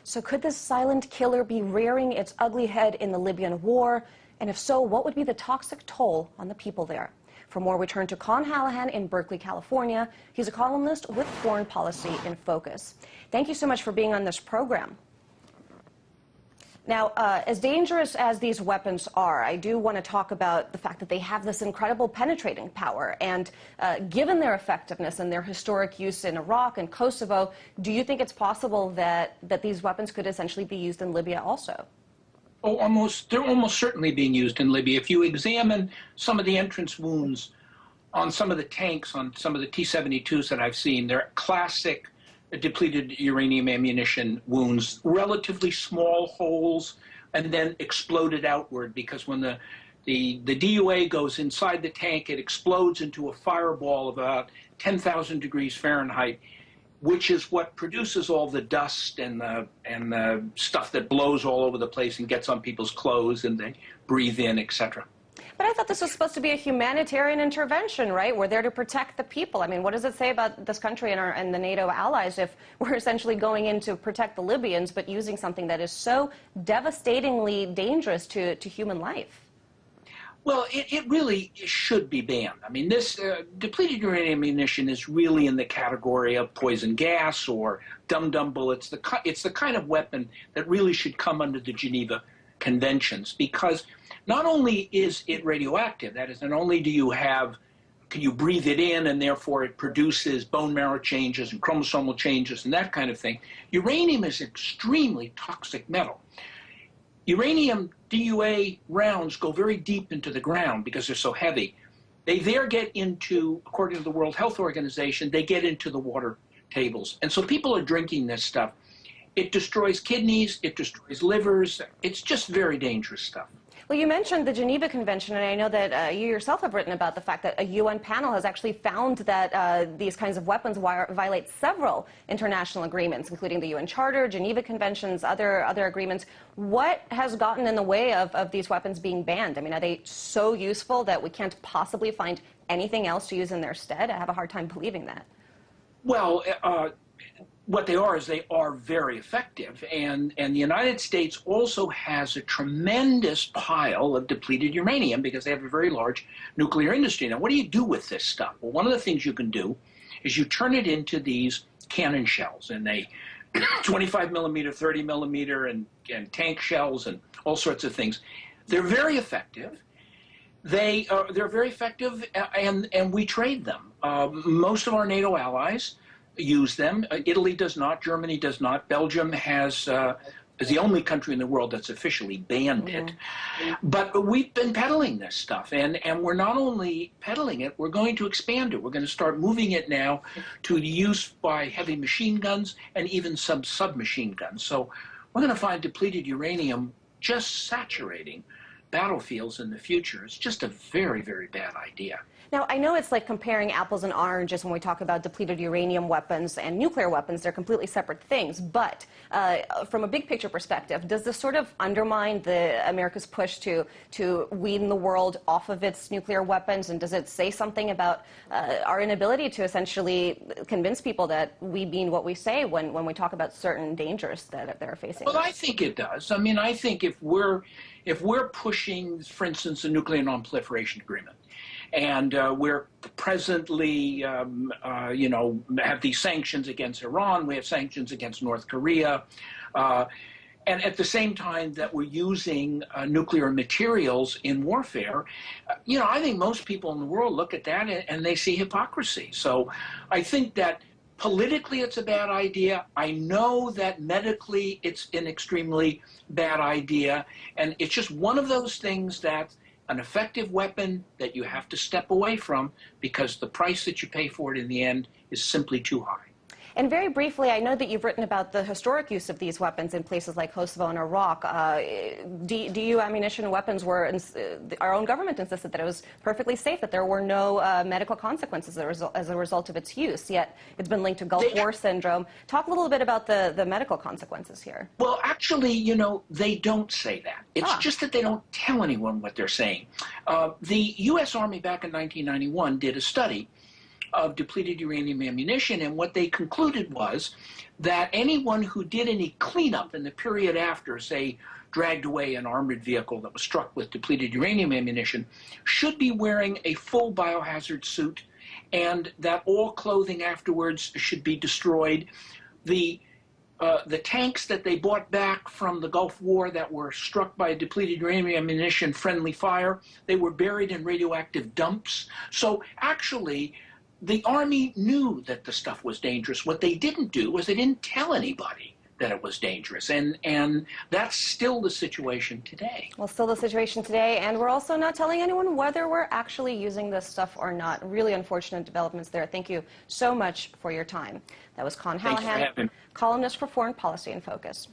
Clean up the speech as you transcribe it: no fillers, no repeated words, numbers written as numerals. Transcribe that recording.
So could this silent killer be rearing its ugly head in the Libyan war? And if so, what would be the toxic toll on the people there? For more, we turn to Conn Hallinan in Berkeley, California. He's a columnist with Foreign Policy in Focus. Thank you so much for being on this program. Now, as dangerous as these weapons are, I do want to talk about the fact that they have this incredible penetrating power. And given their effectiveness and their historic use in Iraq and Kosovo, do you think it's possible that these weapons could essentially be used in Libya also? Oh, they're almost certainly being used in Libya. If you examine some of the entrance wounds on some of the tanks, on some of the T-72s that I've seen, they're classic depleted uranium ammunition wounds, relatively small holes, and then exploded outward, because when the DUA goes inside the tank, it explodes into a fireball of about 10,000 degrees Fahrenheit, which is what produces all the dust and the stuff that blows all over the place and gets on people's clothes and they breathe in, etc. But I thought this was supposed to be a humanitarian intervention, right? We're there to protect the people. I mean, what does it say about this country and the NATO allies if we're essentially going in to protect the Libyans, but using something that is so devastatingly dangerous to human life? Well, it really should be banned. I mean, this depleted uranium ammunition is really in the category of poison gas or dum-dum bullets. It's the kind of weapon that really should come under the Geneva Conventions, because not only is it radioactive, that is, not only can you breathe it in and therefore it produces bone marrow changes and chromosomal changes and that kind of thing. Uranium is extremely toxic metal. Uranium DUA rounds go very deep into the ground because they're so heavy. They there get into, according to the World Health Organization, they get into the water tables. And so people are drinking this stuff. It destroys kidneys, it destroys livers. It's just very dangerous stuff. Well, you mentioned the Geneva Convention, and I know that you yourself have written about the fact that a UN panel has actually found that these kinds of weapons violate several international agreements, including the UN Charter, Geneva Conventions, other agreements. What has gotten in the way of these weapons being banned? I mean, are they so useful that we can't possibly find anything else to use in their stead? I have a hard time believing that. Well, what they are is they are very effective, and the United States also has a tremendous pile of depleted uranium because they have a very large nuclear industry. Now, what do you do with this stuff? Well, one of the things you can do is you turn it into these cannon shells, and they 25 millimeter, 30 millimeter, and tank shells and all sorts of things. They're very effective. They're very effective, and we trade them. Most of our NATO allies use them. Italy does not. Germany does not. Belgium is the only country in the world that's officially banned it. But we've been peddling this stuff, and we're not only peddling it, we're going to expand it. We're going to start moving it now to the use by heavy machine guns and even some submachine guns. So we're going to find depleted uranium just saturating battlefields in the future. It's just a very, very bad idea. Now, I know it's like comparing apples and oranges when we talk about depleted uranium weapons and nuclear weapons. They're completely separate things. But from a big picture perspective, does this sort of undermine America's push to wean the world off of its nuclear weapons? And does it say something about our inability to essentially convince people that we mean what we say when we talk about certain dangers that they're facing? Well, I think it does. I mean, I think if we're pushing, for instance, a nuclear non-proliferation agreement, and we're presently, you know, have these sanctions against Iran, we have sanctions against North Korea, and at the same time that we're using nuclear materials in warfare, you know, I think most people in the world look at that and they see hypocrisy. So I think that politically it's a bad idea. I know that medically it's an extremely bad idea, and it's just one of those things that an effective weapon that you have to step away from because the price that you pay for it in the end is simply too high. And very briefly, I know that you've written about the historic use of these weapons in places like Kosovo and Iraq. DU ammunition weapons were, our own government insisted that it was perfectly safe, that there were no medical consequences as a result of its use, yet it's been linked to Gulf War syndrome. Talk a little bit about the medical consequences here. Well, actually, you know, they don't say that. It's just that they don't tell anyone what they're saying. The U.S. Army back in 1991 did a study of depleted uranium ammunition. And what they concluded was that anyone who did any cleanup in the period after, say, dragged away an armored vehicle that was struck with depleted uranium ammunition, should be wearing a full biohazard suit, and that all clothing afterwards should be destroyed. The tanks that they bought back from the Gulf War that were struck by depleted uranium ammunition friendly fire, they were buried in radioactive dumps. So actually, the Army knew that the stuff was dangerous. What they didn't do was they didn't tell anybody that it was dangerous. And that's still the situation today. Well, still the situation today, and we're also not telling anyone whether we're actually using this stuff or not. Really unfortunate developments there. Thank you so much for your time. That was Conn Hallinan, columnist for Foreign Policy in Focus.